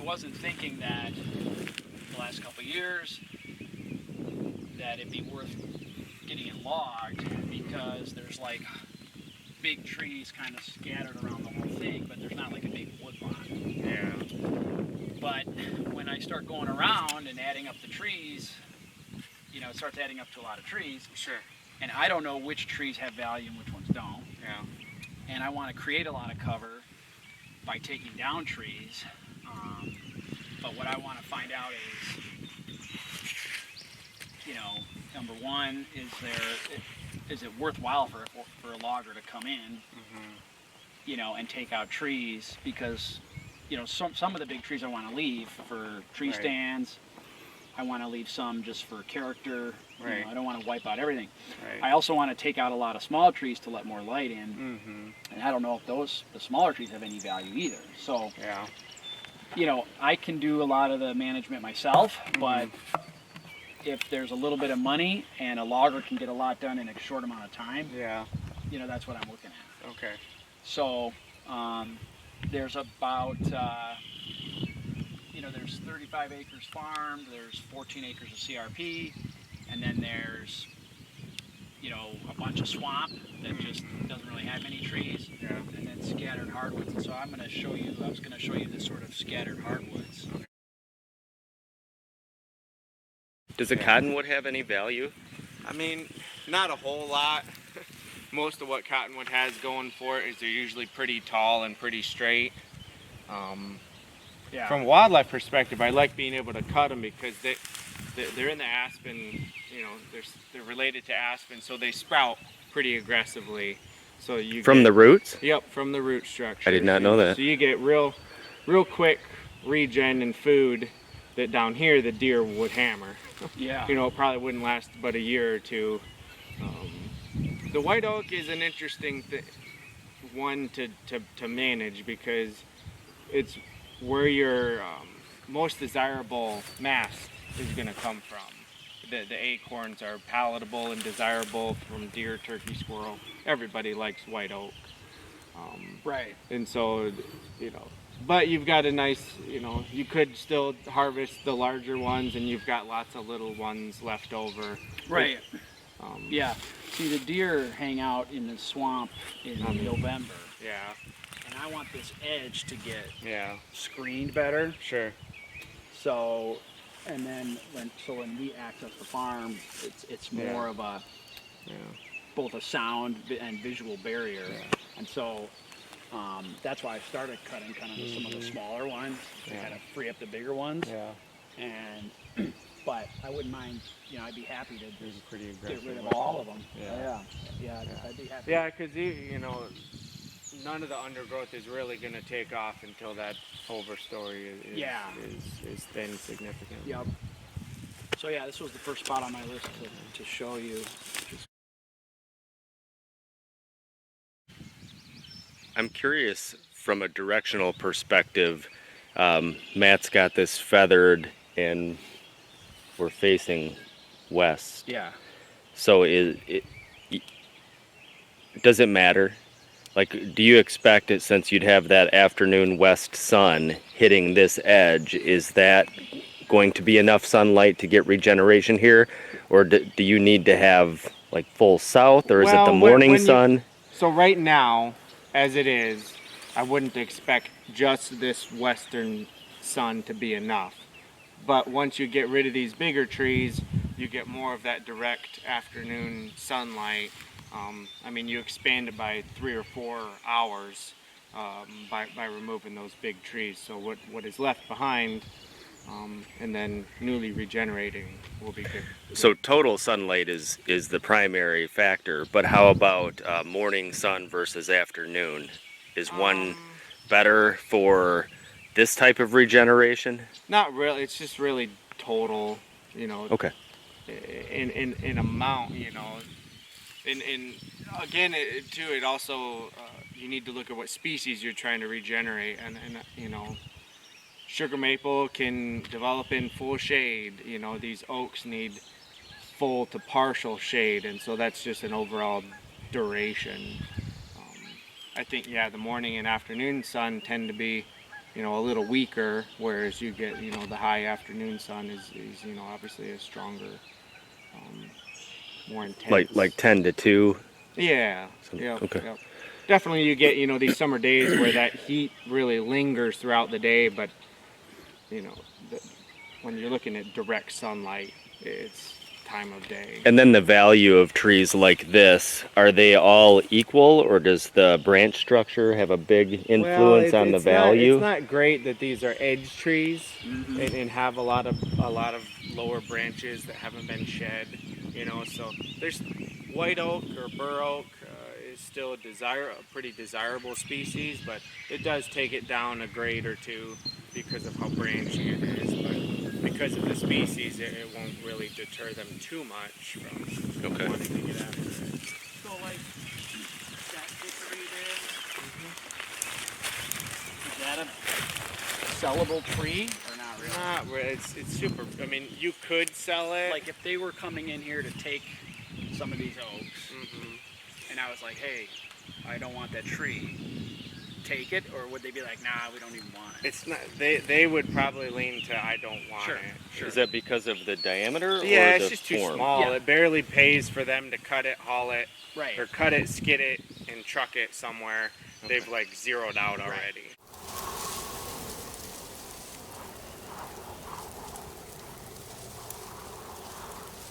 wasn't thinking that the last couple of years that it'd be worth getting it logged, because there's like big trees kind of scattered around the whole thing, but there's not like a big wood lot. Yeah. But when I start going around and adding up the trees, you know, it starts adding up to a lot of trees. Sure. And I don't know which trees have value and which ones don't. Yeah. And I want to create a lot of cover by taking down trees. But what I want to find out is, you know, number one, is it worthwhile for a logger to come in, you know, and take out trees? Because, you know, some of the big trees I want to leave for tree stands. I want to leave some just for character. Right. You know, I don't want to wipe out everything. Right. I also want to take out a lot of small trees to let more light in. And I don't know if the smaller trees have any value either. So, Yeah. you know, I can do a lot of the management myself, but if there's a little bit of money and a logger can get a lot done in a short amount of time, Yeah. you know, that's what I'm looking at. Okay. So there's about, you know, there's 35 acres farmed, there's 14 acres of CRP, and then there's, you know, a bunch of swamp that just doesn't really have any trees, Yeah. and then scattered hardwoods. And so I was going to show you the sort of scattered hardwoods. Does a cottonwood have any value? I mean, not a whole lot. Most of what cottonwood has going for it is they're usually pretty tall and pretty straight. Yeah. From a wildlife perspective, I like being able to cut them because they're in the aspen, you know, they're related to aspen, so they sprout pretty aggressively. So you From the roots? Yep, from the root structure. I did not know that. So you get real quick regen and food that down here the deer would hammer. Yeah. You know, it probably wouldn't last but a year or two. The white oak is an interesting one to manage because it's where your most desirable mast is going to come from. The acorns are palatable and desirable from deer, turkey, squirrel. Everybody likes white oak. Right. And so, you know, but you've got a nice, you know, you could still harvest the larger ones and you've got lots of little ones left over. Right. Yeah. See, the deer hang out in the swamp in November. Yeah. And I want this edge to get screened better. Sure. So, and then when we access the farm, it's more of a both a sound and visual barrier. Yeah. And so that's why I started cutting kind of some of the smaller ones to kind of free up the bigger ones. Yeah. And but I wouldn't mind, you know, I'd be happy to just get rid of all of them. Yeah. I'd be happy. Yeah, because you know, none of the undergrowth is really going to take off until that overstory is thin significantly. Yep. So yeah, this was the first spot on my list to show you. I'm curious from a directional perspective. Matt's got this feathered and we're facing west. Yeah. So does it matter? Like, do you expect it, since you'd have that afternoon west sun hitting this edge, is that going to be enough sunlight to get regeneration here? Or do you need to have like full south, or is it the morning sun? So right now, as it is, I wouldn't expect just this western sun to be enough. But once you get rid of these bigger trees, you get more of that direct afternoon sunlight. I mean, you expand it by 3 or 4 hours by removing those big trees. So what is left behind and then newly regenerating will be good. So total sunlight is the primary factor, but how about morning sun versus afternoon? Is one better for this type of regeneration? Not really. It's just really total, you know. Okay. In amount, you know. And again, it also you need to look at what species you're trying to regenerate, and you know, sugar maple can develop in full shade. You know, these oaks need full to partial shade, and so that's just an overall duration. I think the morning and afternoon sun tend to be a little weaker, whereas you get, the high afternoon sun is obviously a stronger, more intense. Like 10 to 2. Yeah. Some- Yep, okay. yep. Definitely you get, these summer days where that heat really lingers throughout the day, but, the, when you're looking at direct sunlight, it's time of day. And then the value of trees like this, are they all equal, or does the branch structure have a big influence on the value? It's not great that these are edge trees Mm-hmm. and have a lot of lower branches that haven't been shed. So there's white oak or bur oak is still a pretty desirable species, but it does take it down a grade or two because of how branchy it is. But because of the species, it won't really deter them too much from Okay. wanting to get after it. So like that hickory there, is that a sellable tree or not really? Not re- it's super. I mean, you could sell it. Like if they were coming in here to take some of these oaks, Mhm. and I was like, hey, I don't want that tree, take it, or would they be like, nah, we don't even want it? It's not. They would probably lean to I don't want Sure, it. sure. Is that because of the diameter? Yeah, or it's the just too form? small. Yeah. It barely pays for them to cut it, haul it, Right. or cut it, skid it, and truck it somewhere. They've like zeroed out already.